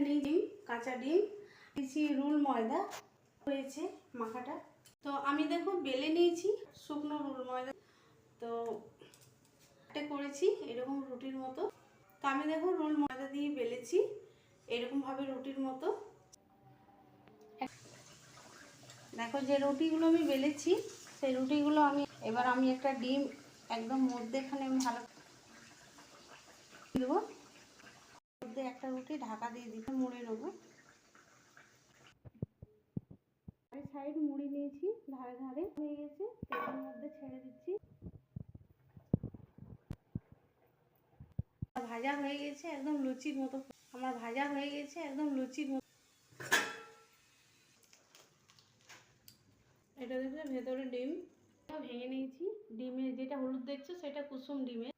নিই ডিম, কাঁচা ডিম, দিয়েছি রুল ময়দা, হয়েছে মাখাটা। তো আমি দেখো বেলে নিয়েছি শুকনো রুল ময়দা, তো এটা করেছি এরকম রুটির মতো। তো আমি দেখো রুল ময়দা দিয়ে বেলেছি এরকমভাবে রুটির মতো। দেখো যে রুটিগুলো আমি বেলেছি সেই রুটিগুলো এবার আমি একটা ডিম একদম মধ্যেখানে আমি ভালো দেবো, মধ্যে একটা রুটি ঢাকা দিয়ে দিতে মুড়ে নেবো। সাইড মুড়ি নিয়েছি, ধারে ধারে হয়ে গেছে, তেলের মধ্যে ছেড়ে দিচ্ছি। ভাজা হয়ে গেছে একদম লুচির মতো, আমার ভাজা হয়ে গেছে একদম লুচির মতো। এটা দেখলে ভেতরে ডিম ভেঙে নিয়েছি, ডিমের যেটা হলুদ দেখছো সেটা কুসুম ডিমের।